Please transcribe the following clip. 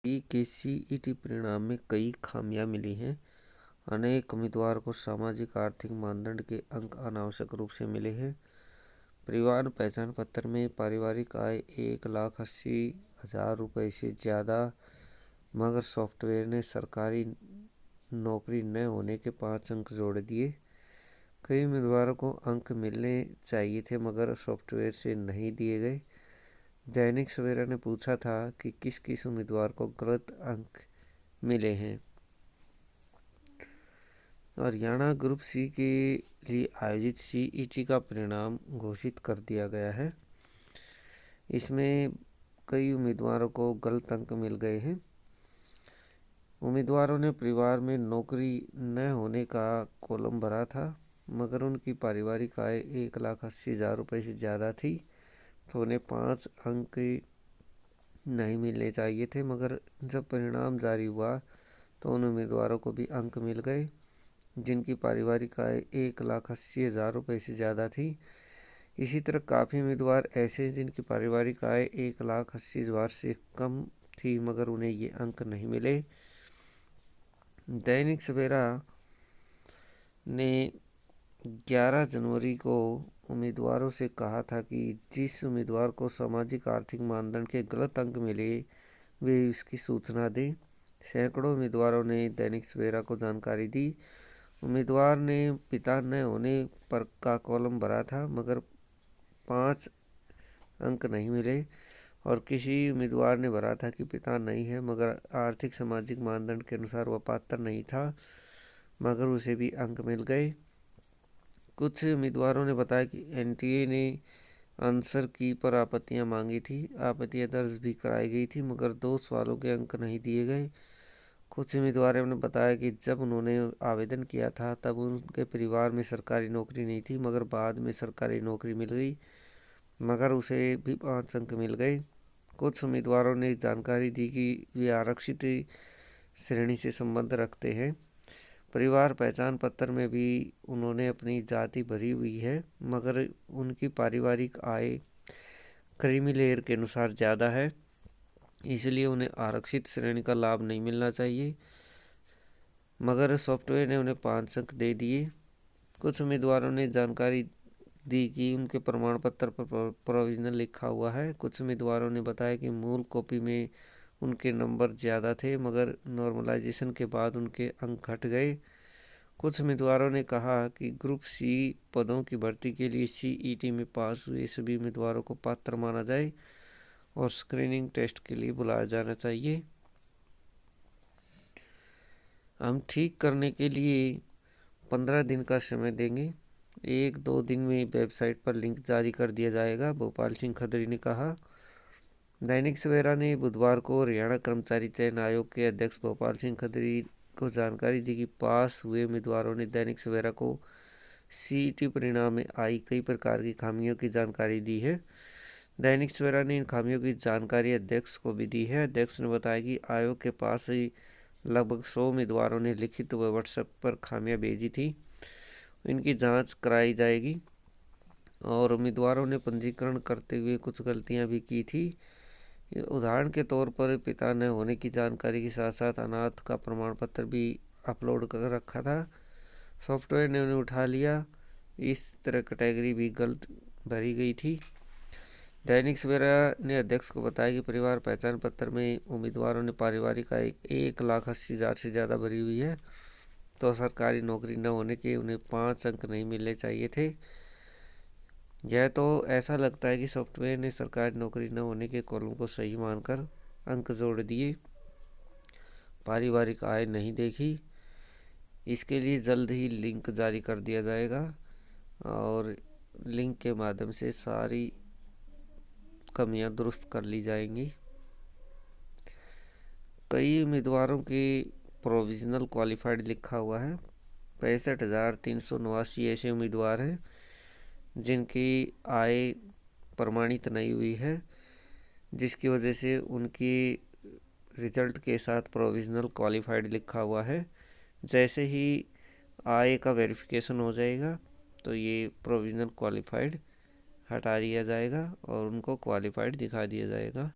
के सीईटी परिणाम में कई खामियां मिली हैं। अनेक उम्मीदवार को सामाजिक आर्थिक मानदंड के अंक अनावश्यक रूप से मिले हैं। परिवार पहचान पत्र में पारिवारिक आय 1,80,000 रुपये से ज़्यादा, मगर सॉफ्टवेयर ने सरकारी नौकरी न होने के 5 अंक जोड़ दिए। कई उम्मीदवारों को अंक मिलने चाहिए थे मगर सॉफ्टवेयर से नहीं दिए गए। दैनिक सवेरा ने पूछा था कि किस किस उम्मीदवार को गलत अंक मिले हैं। हरियाणा ग्रुप सी के लिए आयोजित सीईटी का परिणाम घोषित कर दिया गया है। इसमें कई उम्मीदवारों को गलत अंक मिल गए हैं। उम्मीदवारों ने परिवार में नौकरी न होने का कॉलम भरा था, मगर उनकी पारिवारिक आय 1,80,000 रुपये से ज़्यादा थी, तो उन्हें 5 अंक नहीं मिलने चाहिए थे। मगर जब परिणाम जारी हुआ तो उन उम्मीदवारों को भी अंक मिल गए जिनकी पारिवारिक आय 1,80,000 रुपये से ज़्यादा थी। इसी तरह काफ़ी उम्मीदवार ऐसे हैं जिनकी पारिवारिक आय 1,80,000 से कम थी, मगर उन्हें ये अंक नहीं मिले। दैनिक सवेरा ने 11 जनवरी को उम्मीदवारों से कहा था कि जिस उम्मीदवार को सामाजिक आर्थिक मानदंड के गलत अंक मिले वे इसकी सूचना दें। सैकड़ों उम्मीदवारों ने दैनिक सवेरा को जानकारी दी। उम्मीदवार ने पिता न होने पर का कॉलम भरा था, मगर 5 अंक नहीं मिले, और किसी उम्मीदवार ने भरा था कि पिता नहीं है मगर आर्थिक सामाजिक मानदंड के अनुसार वह पात्र नहीं था, मगर उसे भी अंक मिल गए। कुछ उम्मीदवारों ने बताया कि एनटीए ने आंसर की पर आपत्तियां मांगी थी। आपत्तियां दर्ज भी कराई गई थी, मगर 2 सवालों के अंक नहीं दिए गए। कुछ उम्मीदवारों ने बताया कि जब उन्होंने आवेदन किया था तब उनके परिवार में सरकारी नौकरी नहीं थी, मगर बाद में सरकारी नौकरी मिल गई, मगर उसे भी 5 अंक मिल गए। कुछ उम्मीदवारों ने जानकारी दी कि वे आरक्षित श्रेणी से संबंध रखते हैं। परिवार पहचान पत्र में भी उन्होंने अपनी जाति भरी हुई है, मगर उनकी पारिवारिक आय क्रीमी लेयर के अनुसार ज़्यादा है, इसलिए उन्हें आरक्षित श्रेणी का लाभ नहीं मिलना चाहिए, मगर सॉफ्टवेयर ने उन्हें 5 अंक दे दिए। कुछ उम्मीदवारों ने जानकारी दी कि उनके प्रमाण पत्र पर प्रोविजनल लिखा हुआ है। कुछ उम्मीदवारों ने बताया कि मूल कॉपी में उनके नंबर ज़्यादा थे, मगर नॉर्मलाइजेशन के बाद उनके अंक घट गए। कुछ उम्मीदवारों ने कहा कि ग्रुप सी पदों की भर्ती के लिए सीईटी में पास हुए सभी उम्मीदवारों को पात्र माना जाए और स्क्रीनिंग टेस्ट के लिए बुलाया जाना चाहिए। हम ठीक करने के लिए 15 दिन का समय देंगे। 1-2 दिन में वेबसाइट पर लिंक जारी कर दिया जाएगा, भोपाल सिंह खत्री ने कहा। दैनिक सवेरा ने बुधवार को हरियाणा कर्मचारी चयन आयोग के अध्यक्ष भोपाल सिंह खत्री को जानकारी दी कि पास हुए उम्मीदवारों ने दैनिक सवेरा को सीईटी परिणाम में आई कई प्रकार की खामियों की जानकारी दी है। दैनिक सवेरा ने इन खामियों की जानकारी अध्यक्ष को भी दी है। अध्यक्ष ने बताया कि आयोग के पास ही लगभग 100 उम्मीदवारों ने लिखित व व्हाट्सएप पर खामियां भेजी थी। इनकी जांच कराई जाएगी, और उम्मीदवारों ने पंजीकरण करते हुए कुछ गलतियां भी की थी। उदाहरण के तौर पर पिता न होने की जानकारी के साथ साथ अनाथ का प्रमाण पत्र भी अपलोड कर रखा था। सॉफ्टवेयर ने उन्हें उठा लिया। इस तरह कैटेगरी भी गलत भरी गई थी। दैनिक सवेरा ने अध्यक्ष को बताया कि परिवार पहचान पत्र में उम्मीदवारों ने पारिवारिक आय 1,80,000 से ज़्यादा भरी हुई है, तो सरकारी नौकरी न होने के उन्हें 5 अंक नहीं मिलने चाहिए थे। यह तो ऐसा लगता है कि सॉफ्टवेयर ने सरकारी नौकरी न होने के कॉलम को सही मानकर अंक जोड़ दिए, पारिवारिक आय नहीं देखी। इसके लिए जल्द ही लिंक जारी कर दिया जाएगा, और लिंक के माध्यम से सारी कमियां दुरुस्त कर ली जाएंगी। कई उम्मीदवारों के प्रोविजनल क्वालिफाइड लिखा हुआ है। 65,389 ऐसे उम्मीदवार हैं जिनकी आय प्रमाणित नहीं हुई है, जिसकी वजह से उनकी रिजल्ट के साथ प्रोविजनल क्वालिफाइड लिखा हुआ है। जैसे ही आय का वेरिफिकेशन हो जाएगा तो ये प्रोविजनल क्वालिफाइड हटा दिया जाएगा और उनको क्वालिफाइड दिखा दिया जाएगा।